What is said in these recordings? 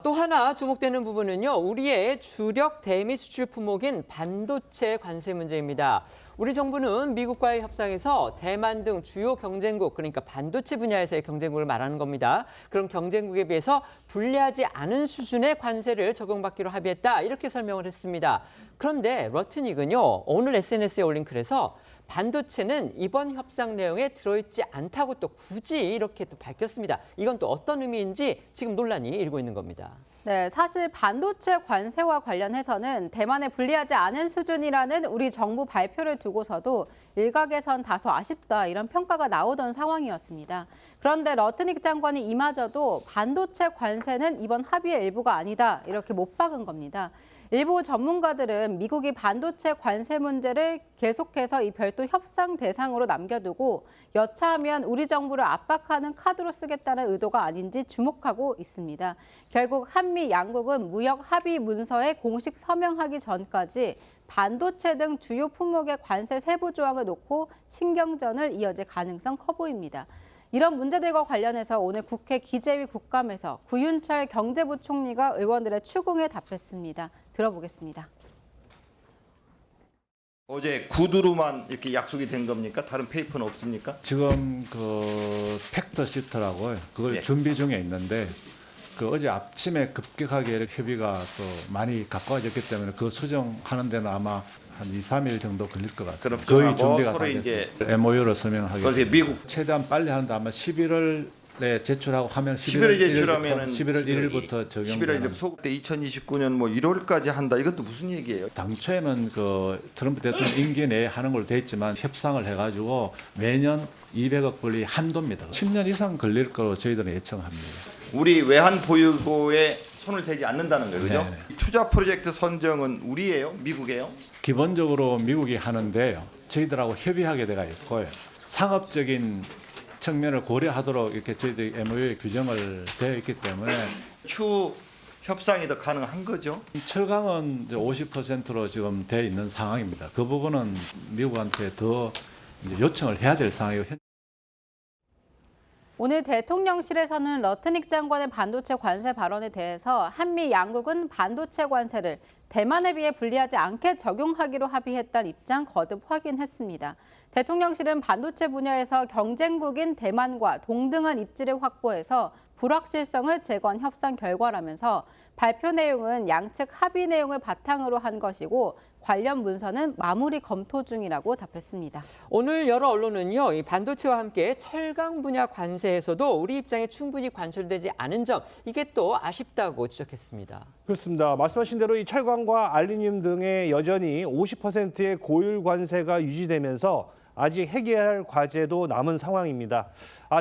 또 하나 주목되는 부분은요, 우리의 주력 대미 수출 품목인 반도체 관세 문제입니다. 우리 정부는 미국과의 협상에서 대만 등 주요 경쟁국, 그러니까 반도체 분야에서의 경쟁국을 말하는 겁니다. 그런 경쟁국에 비해서 불리하지 않은 수준의 관세를 적용받기로 합의했다, 이렇게 설명을 했습니다. 그런데 러트닉은요, 오늘 SNS에 올린 글에서 반도체는 이번 협상 내용에 들어있지 않다고 또 굳이 이렇게 또 밝혔습니다. 이건 또 어떤 의미인지 지금 논란이 일고 있는 겁니다. 네, 사실 반도체 관세와 관련해서는 대만에 불리하지 않은 수준이라는 우리 정부 발표를 두고서도 일각에선 다소 아쉽다 이런 평가가 나오던 상황이었습니다. 그런데 러트닉 장관이 이마저도 반도체 관세는 이번 합의의 일부가 아니다 이렇게 못 박은 겁니다. 일부 전문가들은 미국이 반도체 관세 문제를 계속해서 이 별도 협상 대상으로 남겨두고 여차하면 우리 정부를 압박하는 카드로 쓰겠다는 의도가 아닌지 주목하고 있습니다. 결국 한미 양국은 무역 합의 문서에 공식 서명하기 전까지 반도체 등 주요 품목의 관세 세부 조항을 놓고 신경전을 이어질 가능성 커 보입니다. 이런 문제들과 관련해서 오늘 국회 기재위 국감에서 구윤철 경제부총리가 의원들의 추궁에 답했습니다. 들어보겠습니다. 어제 구두로만 이렇게 약속이 된 겁니까? 다른 페이퍼는 없습니까? 지금 그 팩터 시트라고 그걸 네. 준비 중에 있는데 그 어제 아침에 급격하게 이렇게 협의가 또 많이 가까워졌기 때문에 그 수정하는 데는 아마 한 2, 3일 정도 걸릴 것 같습니다. 그럼 거의 준비가 다 서로 됐습니다. MOU로 서명하겠습니다. 그래서 미국 최대한 빨리 하는데 아마 11월에 제출하고 하면 11월 제출하면은 11월 1일부터 11월 1일 소급 때 2029년 뭐 1월까지 한다. 이것도 무슨 얘기예요? 당초에는 그 트럼프 대통령 임기 내에 하는 걸로 돼 있지만 협상을 해가지고 매년 200억 불이 한도입니다. 10년 이상 걸릴 거로 저희들은 예측합니다. 우리 외환 보유고에 손을 대지 않는다는 거예요, 그죠? 네네. 투자 프로젝트 선정은 우리예요, 미국이에요? 기본적으로 미국이 하는데요. 저희들하고 협의하게 돼가 있고요. 상업적인 측면을 고려하도록 이렇게 저희들이 MOU에 규정을 되어 있기 때문에 추 협상이 더 가능한 거죠? 철강은 이제 50%로 지금 돼 있는 상황입니다. 그 부분은 미국한테 더 이제 요청을 해야 될 상황이고. 오늘 대통령실에서는 러트닉 장관의 반도체 관세 발언에 대해서 한미 양국은 반도체 관세를 대만에 비해 불리하지 않게 적용하기로 합의했다는 입장 거듭 확인했습니다. 대통령실은 반도체 분야에서 경쟁국인 대만과 동등한 입지를 확보해서 불확실성을 제거한 협상 결과라면서 발표 내용은 양측 합의 내용을 바탕으로 한 것이고 관련 문서는 마무리 검토 중이라고 답했습니다. 오늘 여러 언론은요, 이 반도체와 함께 철강 분야 관세에서도 우리 입장에 충분히 관철되지 않은 점, 이게 또 아쉽다고 지적했습니다. 그렇습니다. 말씀하신 대로 이 철강과 알루미늄 등에 여전히 50%의 고율 관세가 유지되면서 아직 해결할 과제도 남은 상황입니다.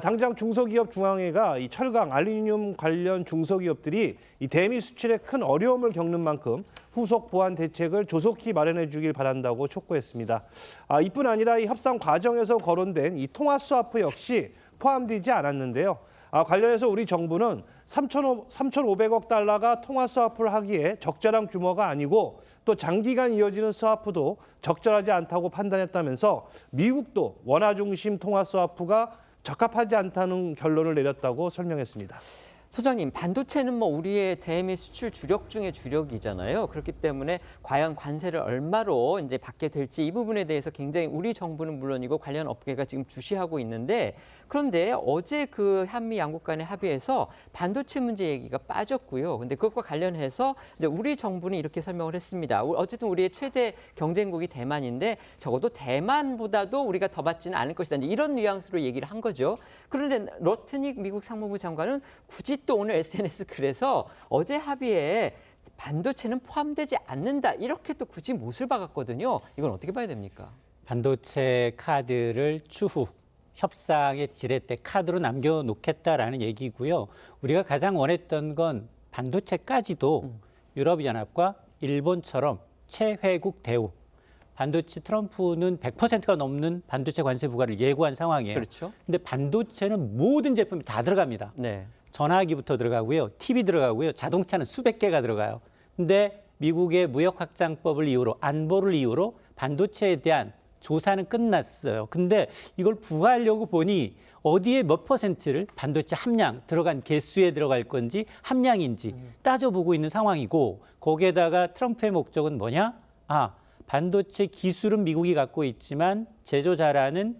당장 중소기업 중앙회가 이 철강, 알루미늄 관련 중소기업들이 이 대미 수출에 큰 어려움을 겪는 만큼 후속 보완 대책을 조속히 마련해 주길 바란다고 촉구했습니다. 이뿐 아니라 이 협상 과정에서 거론된 이 통화 스와프 역시 포함되지 않았는데요. 관련해서 우리 정부는 3,500억 달러가 통화 스와프를 하기에 적절한 규모가 아니고 또 장기간 이어지는 스와프도 적절하지 않다고 판단했다면서 미국도 원화 중심 통화 스와프가 적합하지 않다는 결론을 내렸다고 설명했습니다. 소장님, 반도체는 뭐 우리의 대미 수출 주력 중의 주력이잖아요. 그렇기 때문에 과연 관세를 얼마로 이제 받게 될지 이 부분에 대해서 굉장히 우리 정부는 물론이고 관련 업계가 지금 주시하고 있는데, 그런데 어제 그 한미 양국 간의 합의에서 반도체 문제 얘기가 빠졌고요. 근데 그것과 관련해서 이제 우리 정부는 이렇게 설명을 했습니다. 어쨌든 우리의 최대 경쟁국이 대만인데 적어도 대만보다도 우리가 더 받지는 않을 것이다. 이제 이런 뉘앙스로 얘기를 한 거죠. 그런데 러트닉 미국 상무부 장관은 굳이 또 오늘 SNS 글에서 어제 합의에 반도체는 포함되지 않는다, 이렇게 또 굳이 못을 박았거든요. 이건 어떻게 봐야 됩니까? 반도체 카드를 추후 협상의 지렛대 카드로 남겨놓겠다라는 얘기고요. 우리가 가장 원했던 건 반도체까지도 유럽연합과 일본처럼 최회국 대우, 반도체 트럼프는 100%가 넘는 반도체 관세 부과를 예고한 상황이에요. 그렇죠. 근데 반도체는 모든 제품이 다 들어갑니다. 네. 전화기부터 들어가고요. TV 들어가고요. 자동차는 수백 개가 들어가요. 근데 미국의 무역 확장법을 이유로, 안보를 이유로 반도체에 대한 조사는 끝났어요. 근데 이걸 부과하려고 보니 어디에 몇 퍼센트를 반도체 함량 들어간 개수에 들어갈 건지 함량인지 따져보고 있는 상황이고 거기에다가 트럼프의 목적은 뭐냐? 반도체 기술은 미국이 갖고 있지만 제조 잘하는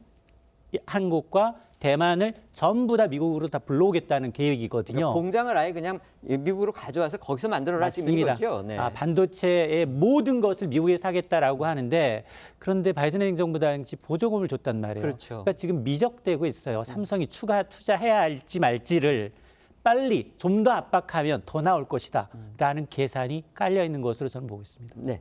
한국과 대만을 전부 다 미국으로 다 불러오겠다는 계획이거든요. 그러니까 공장을 아예 그냥 미국으로 가져와서 거기서 만들어라 지금 맞습니다. 이거죠. 네. 반도체의 모든 것을 미국에서 하겠다라고 하는데 그런데 바이든 행정부 당시 보조금을 줬단 말이에요. 그렇죠. 그러니까 지금 미적되고 있어요. 삼성이 추가 투자해야 할지 말지를 빨리 좀 더 압박하면 더 나올 것이다라는 계산이 깔려 있는 것으로 저는 보고 있습니다. 네.